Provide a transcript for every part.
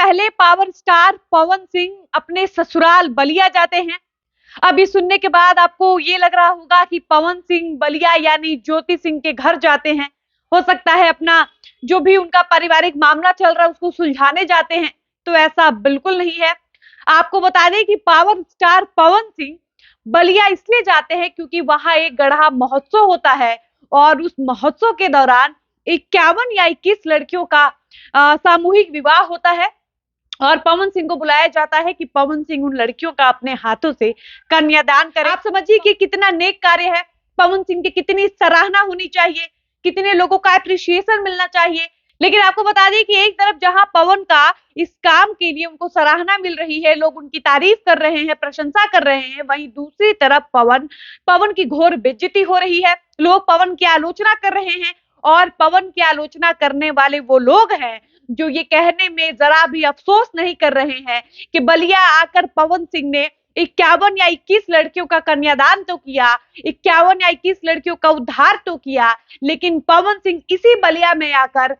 पहले power star Pawan Singh अपने ससुराल बलिया जाते हैं। अब ये सुनने के बाद आपको ये लग रहा होगा कि पवन सिंह बलिया यानी ज्योति सिंह के घर जाते हैं। हो सकता है अपना जो भी उनका पारिवारिक मामला चल रहा है उसको सुलझाने जाते हैं, तो ऐसा बिल्कुल नहीं है। आपको बता दें कि पावर स्टार पवन सिंह बलिया इसलिए जाते हैं क्योंकि वहां एक गढ़ा महोत्सव होता है और उस महोत्सव के दौरान 51 या 21 लड़कियों का सामूहिक विवाह होता है और पवन सिंह को बुलाया जाता है कि पवन सिंह उन लड़कियों का अपने हाथों से कन्यादान करें। आप समझिए कि कितना नेक कार्य है। पवन सिंह की कितनी सराहना होनी चाहिए, कितने लोगों का अप्रिशिएशन मिलना चाहिए। लेकिन आपको बता दें कि एक तरफ जहां पवन का इस काम के लिए उनको सराहना मिल रही है, लोग उनकी तारीफ कर रहे हैं, प्रशंसा कर रहे हैं, वहीं दूसरी तरफ पवन की घोर बेइज्जती हो रही है। लोग पवन की आलोचना कर रहे हैं और पवन की आलोचना करने वाले वो लोग हैं जो ये कहने में जरा भी अफसोस नहीं कर रहे हैं कि बलिया आकर पवन सिंह ने 51 या 21 लड़कियों का कन्यादान तो किया, 51 या 21 लड़कियों का उद्धार तो किया, लेकिन पवन सिंह इसी बलिया में आकर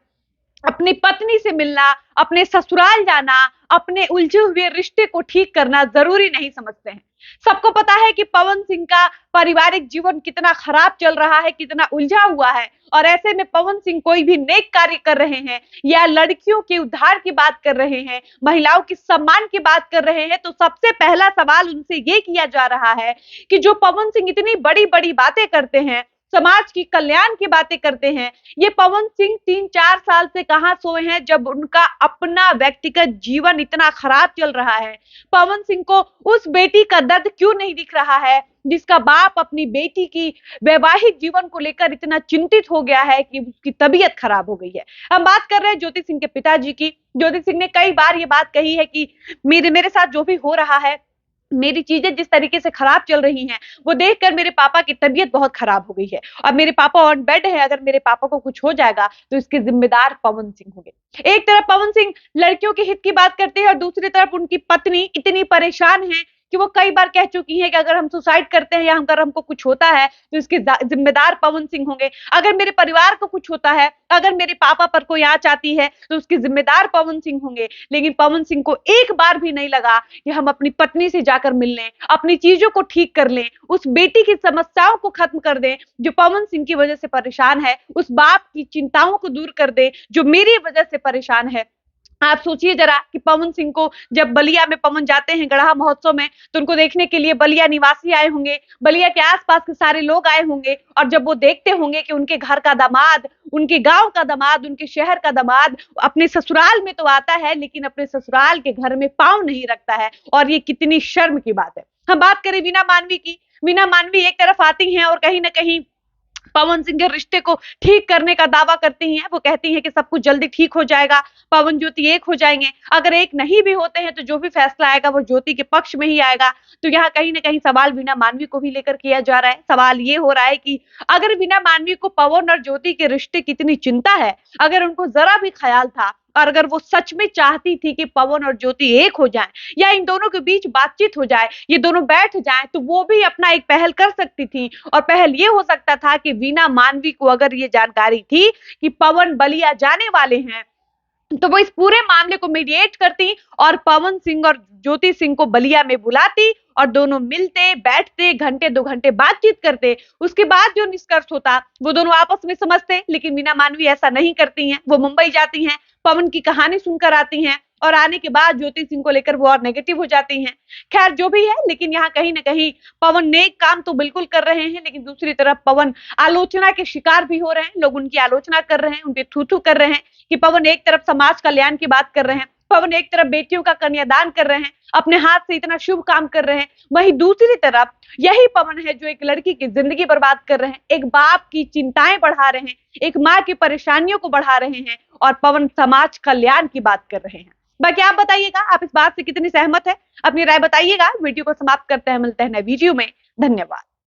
अपनी पत्नी से मिलना, अपने ससुराल जाना, अपने उलझे हुए रिश्ते को ठीक करना जरूरी नहीं समझते हैं। सबको पता है कि पवन सिंह का पारिवारिक जीवन कितना खराब चल रहा है, कितना उलझा हुआ है, और ऐसे में पवन सिंह कोई भी नेक कार्य कर रहे हैं या लड़कियों के उद्धार की बात कर रहे हैं, महिलाओं के सम्मान की बात कर रहे हैं, तो सबसे पहला सवाल उनसे ये किया जा रहा है कि जो पवन सिंह इतनी बड़ी बड़ी बातें करते हैं, समाज की कल्याण की बातें करते हैं, ये पवन सिंह 3-4 साल से कहां सोए हैं जब उनका अपना व्यक्तिगत जीवन इतना खराब चल रहा है। पवन सिंह को उस बेटी का दर्द क्यों नहीं दिख रहा है जिसका बाप अपनी बेटी की वैवाहिक जीवन को लेकर इतना चिंतित हो गया है कि उसकी तबीयत खराब हो गई है। हम बात कर रहे हैं ज्योति सिंह के पिताजी की। ज्योति सिंह ने कई बार ये बात कही है कि मेरे साथ जो भी हो रहा है, मेरी चीजें जिस तरीके से खराब चल रही हैं, वो देखकर मेरे पापा की तबीयत बहुत खराब हो गई है और मेरे पापा ऑन बेड है। अगर मेरे पापा को कुछ हो जाएगा तो इसके जिम्मेदार पवन सिंह होंगे। एक तरफ पवन सिंह लड़कियों के हित की बात करते हैं और दूसरी तरफ उनकी पत्नी इतनी परेशान है कि वो कई बार कह चुकी है कि अगर हम सुसाइड करते हैं या अगर हमको कुछ होता है तो इसके जिम्मेदार पवन सिंह होंगे। अगर मेरे परिवार को कुछ होता है, अगर मेरे पापा पर कोई आंच आती है तो उसके जिम्मेदार पवन सिंह होंगे। लेकिन पवन सिंह को एक बार भी नहीं लगा कि हम अपनी पत्नी से जाकर मिल लें, अपनी चीजों को ठीक कर लें, उस बेटी की समस्याओं को खत्म कर दें जो पवन सिंह की वजह से परेशान है, उस बाप की चिंताओं को दूर कर दें जो मेरी वजह से परेशान है। आप सोचिए जरा कि पवन सिंह को जब बलिया में पवन जाते हैं गढ़ा महोत्सव में, तो उनको देखने के लिए बलिया निवासी आए होंगे, बलिया के आसपास के सारे लोग आए होंगे, और जब वो देखते होंगे कि उनके घर का दामाद, उनके गांव का दामाद, उनके शहर का दामाद अपने ससुराल में तो आता है लेकिन अपने ससुराल के घर में पांव नहीं रखता है, और ये कितनी शर्म की बात है। हम बात करें वीना मानवी की। वीना मानवी एक तरफ आती हैं और कहीं ना कहीं पवन सिंह के रिश्ते को ठीक करने का दावा करती हैं। वो कहती हैं कि सब कुछ जल्दी ठीक हो जाएगा, पवन ज्योति एक हो जाएंगे। अगर एक नहीं भी होते हैं तो जो भी फैसला आएगा वो ज्योति के पक्ष में ही आएगा। तो यहाँ कहीं ना कहीं सवाल वीना मानवी को भी लेकर किया जा रहा है। सवाल ये हो रहा है कि अगर वीना मानवी को पवन और ज्योति के रिश्ते की इतनी चिंता है, अगर उनको जरा भी ख्याल था और अगर वो सच में चाहती थी कि पवन और ज्योति एक हो जाएं या इन दोनों के बीच बातचीत हो जाए, ये दोनों बैठ जाएं, तो वो भी अपना एक पहल कर सकती थी। और पहल ये हो सकता था कि वीना मानवी को अगर ये जानकारी थी कि पवन बलिया जाने वाले हैं तो वो इस पूरे मामले को मीडिएट करती और पवन सिंह और ज्योति सिंह को बलिया में बुलाती और दोनों मिलते, बैठते, घंटे 2 घंटे बातचीत करते। उसके बाद जो निष्कर्ष होता वो दोनों आपस में समझते। लेकिन वीना मानवी ऐसा नहीं करती हैं। वो मुंबई जाती हैं, पवन की कहानी सुनकर आती हैं और आने के बाद ज्योति सिंह को लेकर वो और नेगेटिव हो जाती हैं। खैर जो भी है, लेकिन यहाँ कहीं ना कहीं पवन नेक काम तो बिल्कुल कर रहे हैं, लेकिन दूसरी तरफ पवन आलोचना के शिकार भी हो रहे हैं। लोग उनकी आलोचना कर रहे हैं, उनके थू कर रहे हैं कि पवन एक तरफ समाज कल्याण की बात कर रहे हैं, पवन एक तरफ बेटियों का कन्यादान कर रहे हैं, अपने हाथ से इतना शुभ काम कर रहे हैं, वहीं दूसरी तरफ यही पवन है जो एक लड़की की जिंदगी बर्बाद कर रहे हैं, एक बाप की चिंताएं बढ़ा रहे हैं, एक माँ की परेशानियों को बढ़ा रहे हैं, और पवन समाज कल्याण की बात कर रहे हैं। बाकी आप बताइएगा, आप इस बात से कितनी सहमत है? अपनी राय बताइएगा। वीडियो को समाप्त करते हैं, मिलते हैं नए वीडियो में। धन्यवाद।